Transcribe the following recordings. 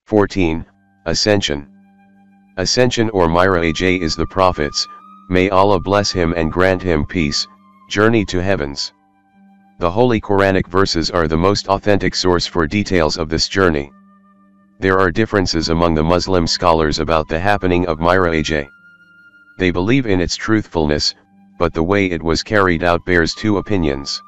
14. Ascension. Ascension or Miraj is the Prophet's, may Allah bless him and grant him peace, journey to heavens. The holy Quranic verses are the most authentic source for details of this journey. There are differences among the Muslim scholars about the happening of Miraj. They believe in its truthfulness, but the way it was carried out bears two opinions.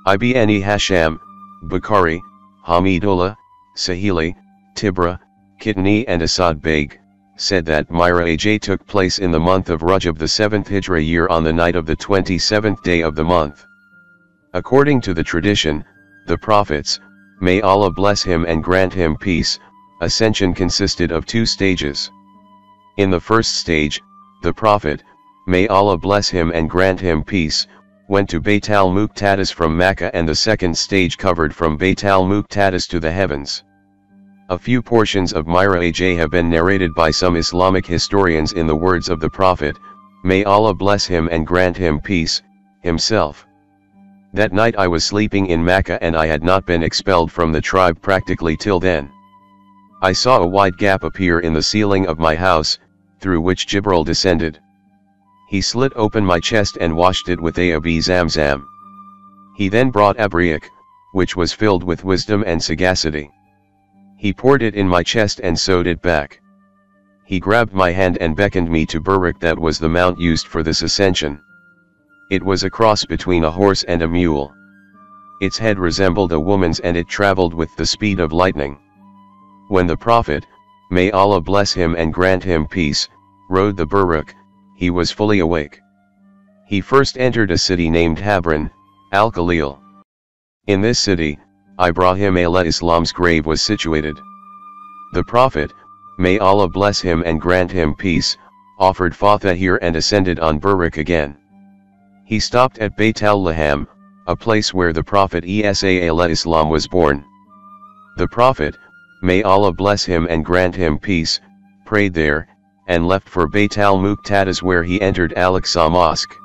Ibn Hasham, Bukhari, Hamidullah, Sahili, Tibra, Kitni and Asad Beg, said that Miraj took place in the month of Rajab the 7th Hijra year on the night of the 27th day of the month. According to the tradition, the Prophet's, may Allah bless him and grant him peace, ascension consisted of two stages. In the first stage, the Prophet, may Allah bless him and grant him peace, went to Bayt al-Muqaddas from Mecca, and the second stage covered from Bayt al-Muqaddas to the heavens. A few portions of Miraj have been narrated by some Islamic historians in the words of the Prophet, may Allah bless him and grant him peace, himself. That night I was sleeping in Mecca and I had not been expelled from the tribe practically till then. I saw a wide gap appear in the ceiling of my house, through which Jibril descended. He slit open my chest and washed it with Abi Zamzam. He then brought Abriak, which was filled with wisdom and sagacity. He poured it in my chest and sewed it back. He grabbed my hand and beckoned me to Buraq, that was the mount used for this ascension. It was a cross between a horse and a mule. Its head resembled a woman's and it traveled with the speed of lightning. When the Prophet, may Allah bless him and grant him peace, rode the Buraq, he was fully awake. He first entered a city named Habran, Al-Khalil. In this city, Ibrahim Islam's grave was situated. The Prophet, may Allah bless him and grant him peace, offered Fatah here and ascended on Buraq again. He stopped at Bayt al-Laham, a place where the Prophet Islam was born. The Prophet, may Allah bless him and grant him peace, prayed there, and left for Bayt al-Muqaddas, where he entered Al-Aqsa Mosque.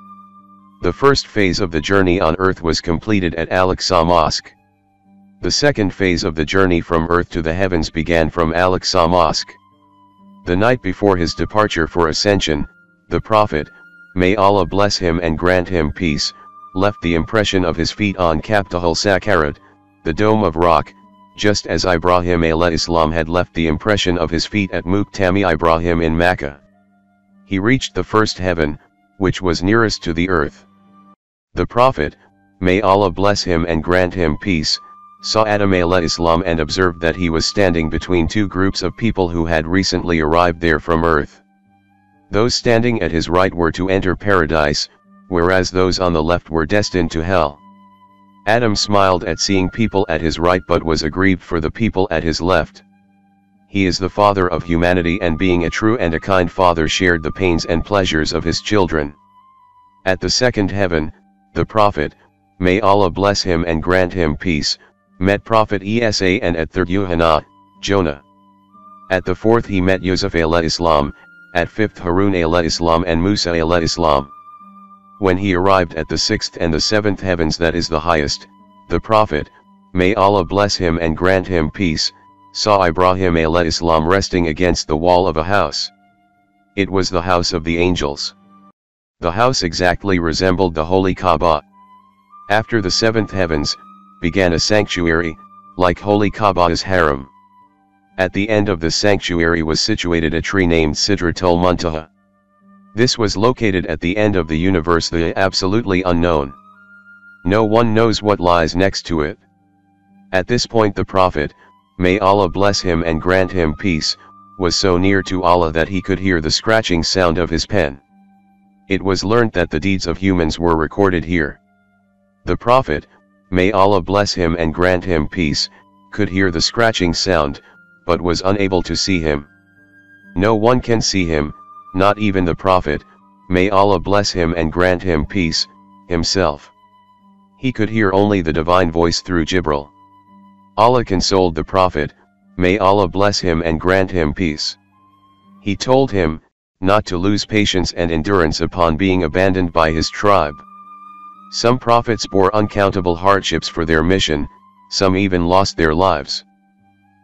The first phase of the journey on earth was completed at Al-Aqsa Mosque. The second phase of the journey from earth to the heavens began from Al-Aqsa Mosque. The night before his departure for ascension, the Prophet, may Allah bless him and grant him peace, left the impression of his feet on Kaptahul Sakarat, the dome of rock, just as Ibrahim Islam had left the impression of his feet at Muqtami Ibrahim in Mecca. He reached the first heaven, which was nearest to the earth. The Prophet, may Allah bless him and grant him peace, saw Adam Islam and observed that he was standing between two groups of people who had recently arrived there from earth. Those standing at his right were to enter paradise, whereas those on the left were destined to hell. Adam smiled at seeing people at his right but was aggrieved for the people at his left. He is the father of humanity, and being a true and a kind father shared the pains and pleasures of his children. At the second heaven, the Prophet, may Allah bless him and grant him peace, met Prophet Isa, and at third Yuhanna, Jonah. At the fourth he met Yusuf Islam, at fifth Harun Islam and Musa Islam. When he arrived at the sixth and the seventh heavens, that is the highest, the Prophet, may Allah bless him and grant him peace, saw Ibrahim Islam resting against the wall of a house. It was the house of the angels. The house exactly resembled the holy Kaaba. After the seventh heavens, began a sanctuary, like holy Kaaba's harem. At the end of the sanctuary was situated a tree named Sidratul Muntaha. This was located at the end of the universe, the absolutely unknown. No one knows what lies next to it. At this point the Prophet, may Allah bless him and grant him peace, was so near to Allah that he could hear the scratching sound of his pen. It was learnt that the deeds of humans were recorded here. The Prophet, may Allah bless him and grant him peace, could hear the scratching sound, but was unable to see him. No one can see him, not even the Prophet, may Allah bless him and grant him peace, himself. He could hear only the divine voice through Jibril. Allah consoled the Prophet, may Allah bless him and grant him peace. He told him, not to lose patience and endurance upon being abandoned by his tribe. Some prophets bore uncountable hardships for their mission, some even lost their lives.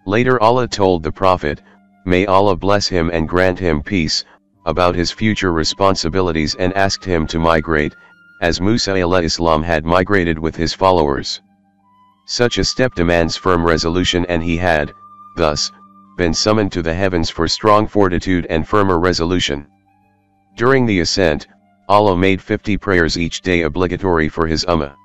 Later Allah told the Prophet, may Allah bless him and grant him peace, about his future responsibilities and asked him to migrate, as Musa alayhi had migrated with his followers. Such a step demands firm resolution, and he had, thus, been summoned to the heavens for strong fortitude and firmer resolution. During the ascent, Allah made 50 prayers each day obligatory for his ummah.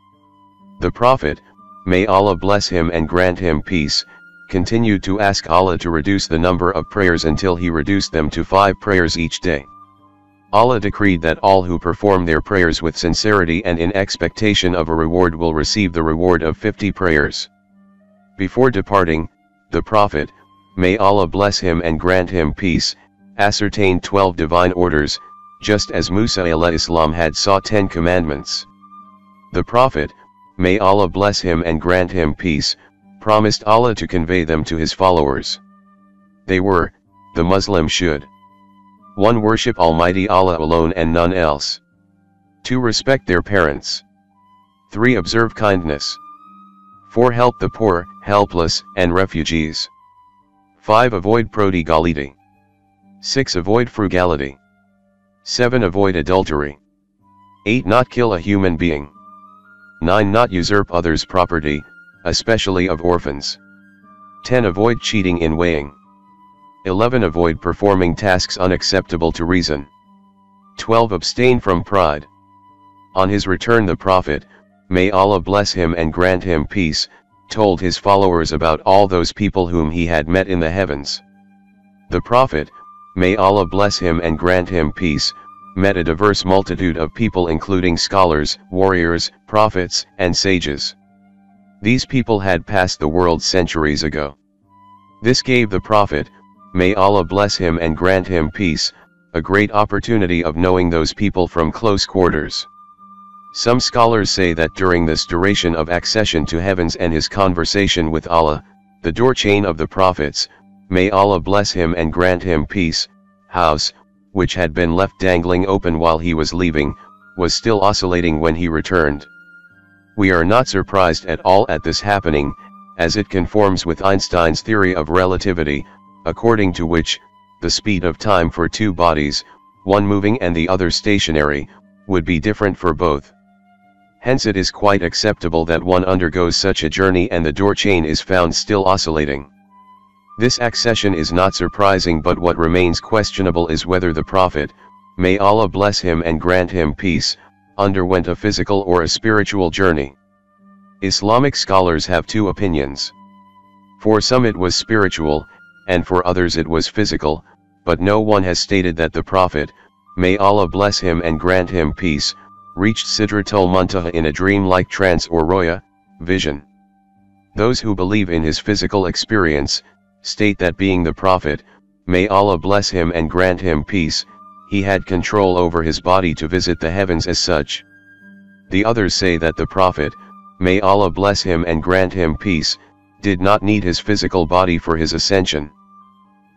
The Prophet, may Allah bless him and grant him peace, continued to ask Allah to reduce the number of prayers until he reduced them to 5 prayers each day. Allah decreed that all who perform their prayers with sincerity and in expectation of a reward will receive the reward of 50 prayers. Before departing, the Prophet, may Allah bless him and grant him peace, ascertained 12 divine orders, just as Musa alayhi had sought 10 commandments. The Prophet, may Allah bless him and grant him peace, promised Allah to convey them to his followers. They were, the Muslim should 1. Worship Almighty Allah alone and none else. 2. Respect their parents. 3. Observe kindness. 4. Help the poor, helpless, and refugees. 5. Avoid prodigality. 6. Avoid frugality. 7. Avoid adultery. 8. Not kill a human being. 9. Not usurp others' property, especially of orphans. 10. Avoid cheating in weighing. 11. Avoid performing tasks unacceptable to reason. 12. Abstain from pride. On his return, the Prophet, may Allah bless him and grant him peace, told his followers about all those people whom he had met in the heavens. The Prophet, may Allah bless him and grant him peace, met a diverse multitude of people including scholars, warriors, prophets, and sages. These people had passed the world centuries ago. This gave the Prophet, may Allah bless him and grant him peace, a great opportunity of knowing those people from close quarters. Some scholars say that during this duration of accession to heavens and his conversation with Allah, the door chain of the prophets, may Allah bless him and grant him peace, house, which had been left dangling open while he was leaving, was still oscillating when he returned. We are not surprised at all at this happening, as it conforms with Einstein's theory of relativity, according to which, the speed of time for two bodies, one moving and the other stationary, would be different for both. Hence it is quite acceptable that one undergoes such a journey and the door chain is found still oscillating. This accession is not surprising, but what remains questionable is whether the Prophet, may Allah bless him and grant him peace, underwent a physical or a spiritual journey. Islamic scholars have two opinions. For some it was spiritual, and for others it was physical, but no one has stated that the Prophet, may Allah bless him and grant him peace, reached Sidratul Muntaha in a dream-like trance or roya, vision. Those who believe in his physical experience, state that being the Prophet, may Allah bless him and grant him peace, he had control over his body to visit the heavens as such. The others say that the Prophet, may Allah bless him and grant him peace, did not need his physical body for his ascension.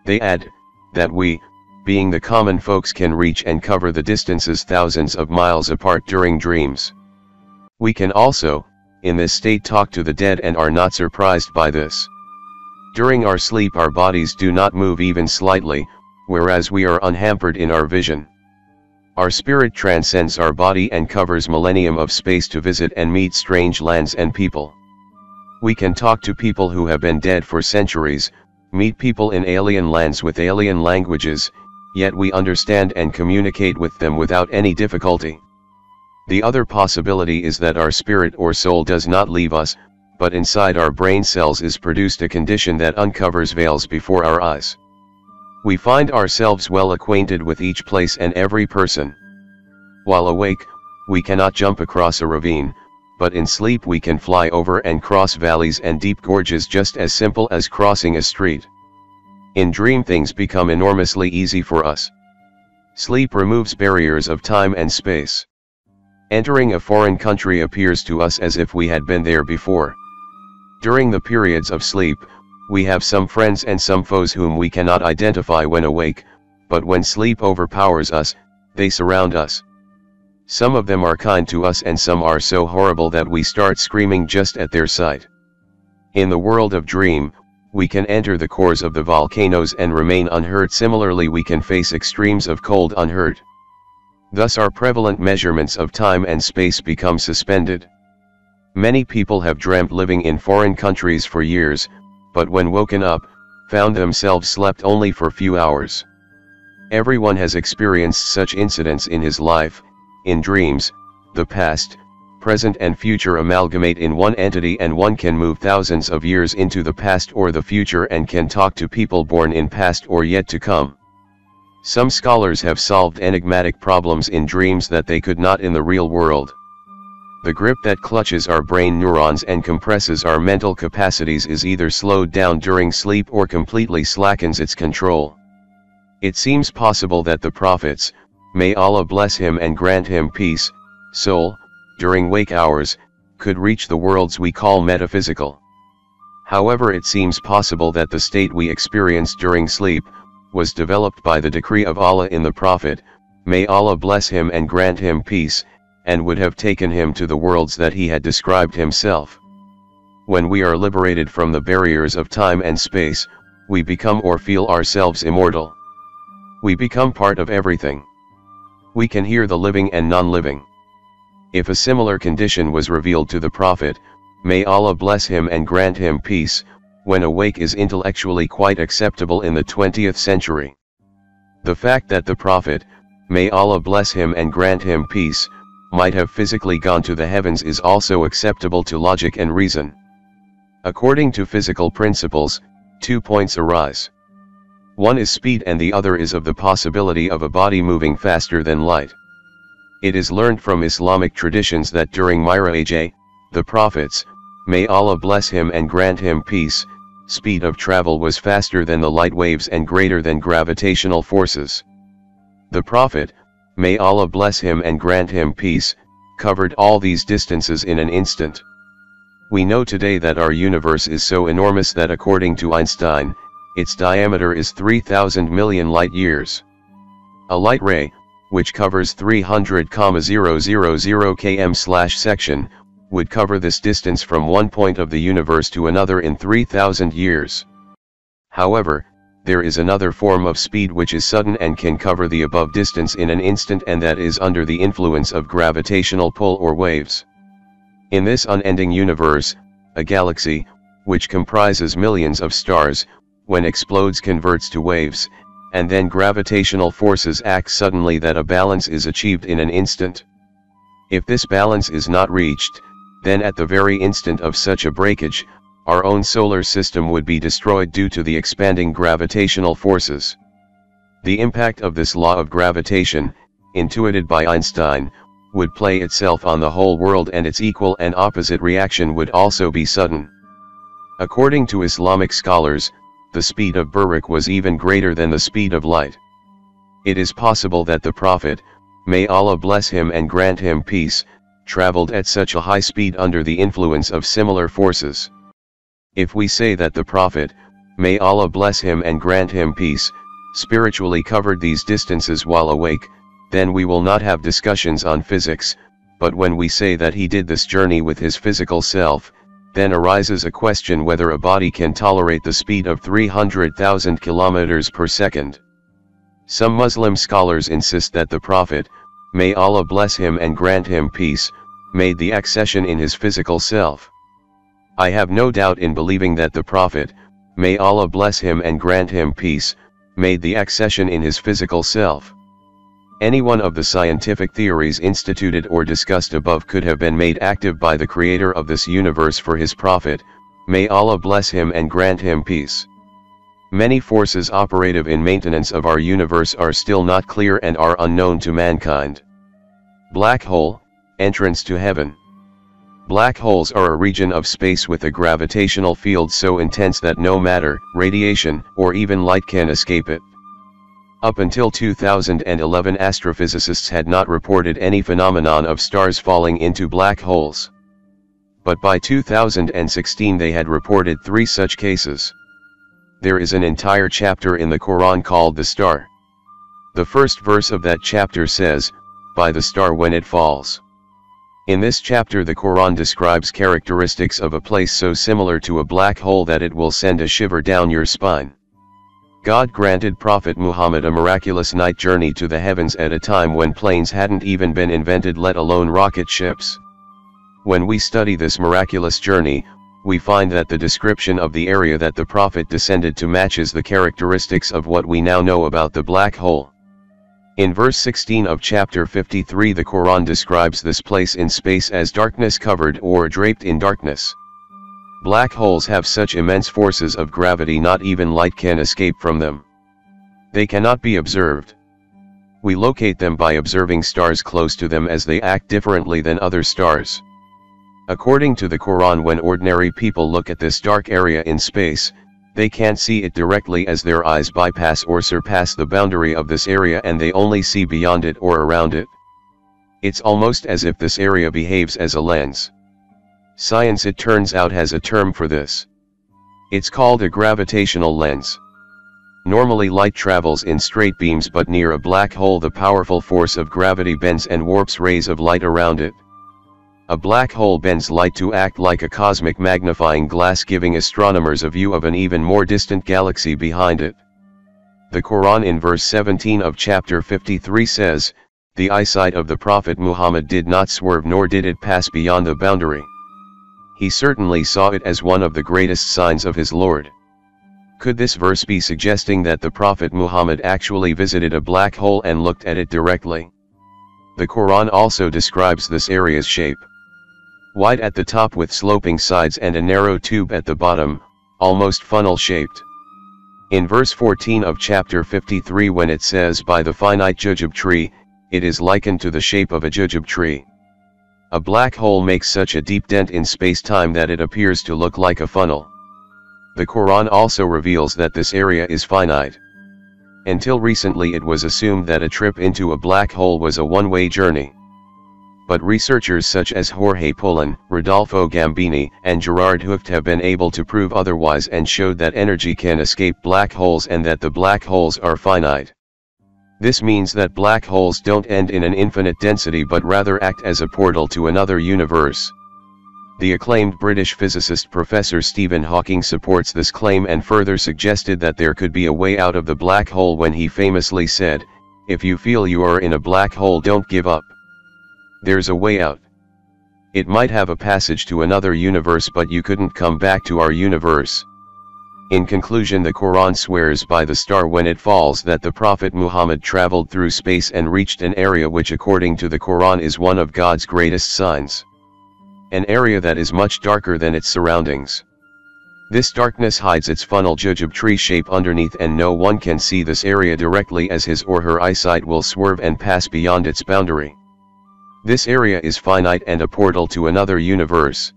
They add, that we, being the common folks, can reach and cover the distances thousands of miles apart during dreams. We can also, in this state, talk to the dead and are not surprised by this. During our sleep our bodies do not move even slightly, whereas we are unhampered in our vision. Our spirit transcends our body and covers millennium of space to visit and meet strange lands and people. We can talk to people who have been dead for centuries, meet people in alien lands with alien languages, yet we understand and communicate with them without any difficulty. The other possibility is that our spirit or soul does not leave us, but inside our brain cells is produced a condition that uncovers veils before our eyes. We find ourselves well acquainted with each place and every person. While awake, we cannot jump across a ravine, but in sleep we can fly over and cross valleys and deep gorges just as simple as crossing a street. In dream things become enormously easy for us. Sleep removes barriers of time and space. Entering a foreign country appears to us as if we had been there before. During the periods of sleep, we have some friends and some foes whom we cannot identify when awake, but when sleep overpowers us, they surround us. Some of them are kind to us and some are so horrible that we start screaming just at their sight. In the world of dream, we can enter the cores of the volcanoes and remain unhurt. Similarly, we can face extremes of cold unhurt. Thus our prevalent measurements of time and space become suspended. Many people have dreamt living in foreign countries for years, but when woken up, found themselves slept only for few hours. Everyone has experienced such incidents in his life. In dreams, the past, present and future amalgamate in one entity, and one can move thousands of years into the past or the future and can talk to people born in past or yet to come. Some scholars have solved enigmatic problems in dreams that they could not in the real world. The grip that clutches our brain neurons and compresses our mental capacities is either slowed down during sleep or completely slackens its control. It seems possible that the prophets, may Allah bless him and grant him peace, soul, during wake hours, could reach the worlds we call metaphysical. However, it seems possible that the state we experience during sleep was developed by the decree of Allah in the Prophet, may Allah bless him and grant him peace, and would have taken him to the worlds that he had described himself. When we are liberated from the barriers of time and space, we become or feel ourselves immortal. We become part of everything. We can hear the living and non-living. If a similar condition was revealed to the Prophet, may Allah bless him and grant him peace, when awake is intellectually quite acceptable in the 20th century. The fact that the Prophet, may Allah bless him and grant him peace, might have physically gone to the heavens is also acceptable to logic and reason. According to physical principles, 2 points arise. One is speed and the other is of the possibility of a body moving faster than light. It is learned from Islamic traditions that during Miraj, the prophets, may Allah bless him and grant him peace, speed of travel was faster than the light waves and greater than gravitational forces. The Prophet, may Allah bless him and grant him peace, covered all these distances in an instant. We know today that our universe is so enormous that according to Einstein, its diameter is 3,000 million light years. A light ray, which covers 300,000 km/section, would cover this distance from one point of the universe to another in 3,000 years. However, there is another form of speed which is sudden and can cover the above distance in an instant, and that is under the influence of gravitational pull or waves. In this unending universe, a galaxy, which comprises millions of stars, when explodes converts to waves, and then gravitational forces act suddenly that a balance is achieved in an instant. If this balance is not reached, then at the very instant of such a breakage, our own solar system would be destroyed due to the expanding gravitational forces. The impact of this law of gravitation, intuited by Einstein, would play itself on the whole world, and its equal and opposite reaction would also be sudden. According to Islamic scholars, the speed of Buraq was even greater than the speed of light. It is possible that the Prophet, may Allah bless him and grant him peace, traveled at such a high speed under the influence of similar forces. If we say that the Prophet, may Allah bless him and grant him peace, spiritually covered these distances while awake, then we will not have discussions on physics, but when we say that he did this journey with his physical self, then arises a question whether a body can tolerate the speed of 300,000 kilometers per second. Some Muslim scholars insist that the Prophet, may Allah bless him and grant him peace, made the accession in his physical self. I have no doubt in believing that the Prophet, may Allah bless him and grant him peace, made the accession in his physical self. Any one of the scientific theories instituted or discussed above could have been made active by the creator of this universe for his Prophet, may Allah bless him and grant him peace. Many forces operative in maintenance of our universe are still not clear and are unknown to mankind. Black hole, entrance to heaven. Black holes are a region of space with a gravitational field so intense that no matter, radiation, or even light can escape it. Up until 2011, astrophysicists had not reported any phenomenon of stars falling into black holes. But by 2016 they had reported 3 such cases. There is an entire chapter in the Quran called The Star. The first verse of that chapter says, "By the star when it falls." In this chapter the Quran describes characteristics of a place so similar to a black hole that it will send a shiver down your spine. God granted Prophet Muhammad a miraculous night journey to the heavens at a time when planes hadn't even been invented, let alone rocket ships. When we study this miraculous journey, we find that the description of the area that the Prophet descended to matches the characteristics of what we now know about the black hole. In verse 16 of chapter 53 the Quran describes this place in space as darkness covered or draped in darkness. Black holes have such immense forces of gravity not even light can escape from them. They cannot be observed. We locate them by observing stars close to them as they act differently than other stars. According to the Quran, when ordinary people look at this dark area in space, they can't see it directly as their eyes bypass or surpass the boundary of this area and they only see beyond it or around it. It's almost as if this area behaves as a lens. Science, it turns out, has a term for this. It's called a gravitational lens. Normally light travels in straight beams, but near a black hole the powerful force of gravity bends and warps rays of light around it. A black hole bends light to act like a cosmic magnifying glass, giving astronomers a view of an even more distant galaxy behind it. The Quran in verse 17 of chapter 53 says, "The eyesight of the Prophet Muhammad did not swerve nor did it pass beyond the boundary." He certainly saw it as one of the greatest signs of his Lord. Could this verse be suggesting that the Prophet Muhammad actually visited a black hole and looked at it directly? The Quran also describes this area's shape. Wide at the top with sloping sides and a narrow tube at the bottom, almost funnel-shaped. In verse 14 of chapter 53 when it says, "By the finite jujube tree," it is likened to the shape of a jujube tree. A black hole makes such a deep dent in space-time that it appears to look like a funnel. The Quran also reveals that this area is finite. Until recently it was assumed that a trip into a black hole was a one-way journey. But researchers such as Jorge Pullen, Rodolfo Gambini, and Gerard Hooft have been able to prove otherwise and showed that energy can escape black holes and that the black holes are finite. This means that black holes don't end in an infinite density but rather act as a portal to another universe. The acclaimed British physicist Professor Stephen Hawking supports this claim and further suggested that there could be a way out of the black hole when he famously said, "If you feel you are in a black hole, don't give up. There's a way out. It might have a passage to another universe, but you couldn't come back to our universe." In conclusion, the Quran swears by the star when it falls that the Prophet Muhammad traveled through space and reached an area which according to the Quran is one of God's greatest signs. An area that is much darker than its surroundings. This darkness hides its funnel jujube tree shape underneath and no one can see this area directly as his or her eyesight will swerve and pass beyond its boundary. This area is finite and a portal to another universe.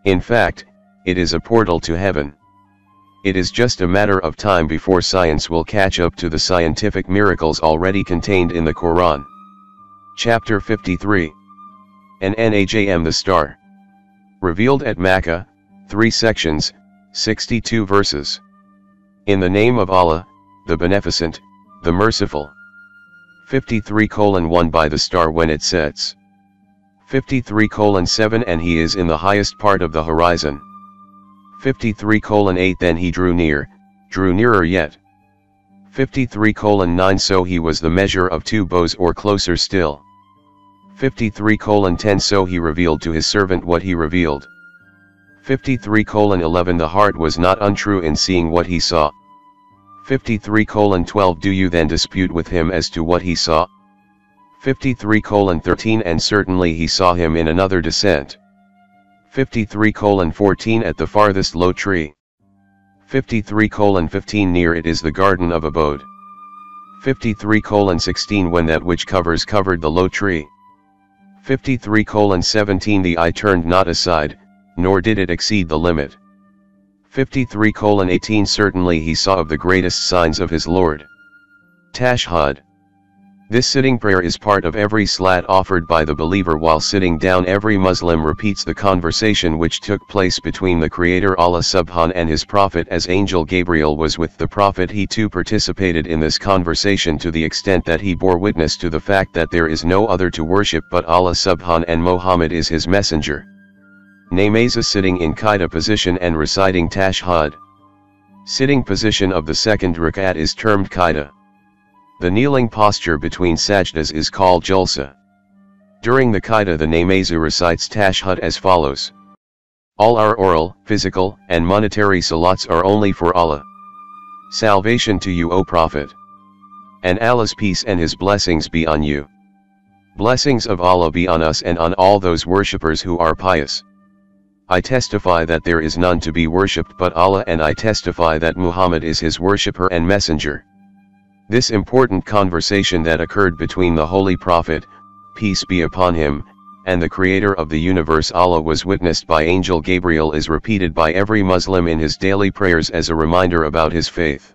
In fact, it is a portal to heaven. It is just a matter of time before science will catch up to the scientific miracles already contained in the Quran. Chapter 53. An Najm, the star. Revealed at Makkah, 3 sections, 62 verses. In the name of Allah, the Beneficent, the Merciful. 53:1 By the star when it sets. 53:7 And he is in the highest part of the horizon. 53:8 Then he drew nearer yet. 53:9 So he was the measure of 2 bows or closer still. 53:10 So he revealed to his servant what he revealed. 53:11 The heart was not untrue in seeing what he saw. 53:12 Do you then dispute with him as to what he saw? 53:13 And certainly he saw him in another descent. 53:14 At the farthest low tree. 53:15 Near it is the garden of abode. 53:16 When that which covered the low tree. 53:17 The eye turned not aside, nor did it exceed the limit. 53:18 Certainly he saw of the greatest signs of his Lord. Tashhud. This sitting prayer is part of every salat offered by the believer. While sitting down, every Muslim repeats the conversation which took place between the Creator Allah Subhanahu and His Prophet. As Angel Gabriel was with the Prophet, he too participated in this conversation to the extent that he bore witness to the fact that there is no other to worship but Allah Subhanahu and Muhammad is his messenger. Namaz, sitting in qaida position and reciting tashahhud. Sitting position of the second rakat is termed qaida. The kneeling posture between sajdas is called julsa. During the qaida, the namaz recites tashahhud as follows: All our oral, physical, and monetary salats are only for Allah. Salvation to you, O Prophet. And Allah's peace and His blessings be on you. Blessings of Allah be on us and on all those worshippers who are pious. I testify that there is none to be worshipped but Allah, and I testify that Muhammad is His worshipper and messenger. This important conversation that occurred between the Holy Prophet, peace be upon him, and the Creator of the universe Allah was witnessed by Angel Gabriel is repeated by every Muslim in his daily prayers as a reminder about his faith.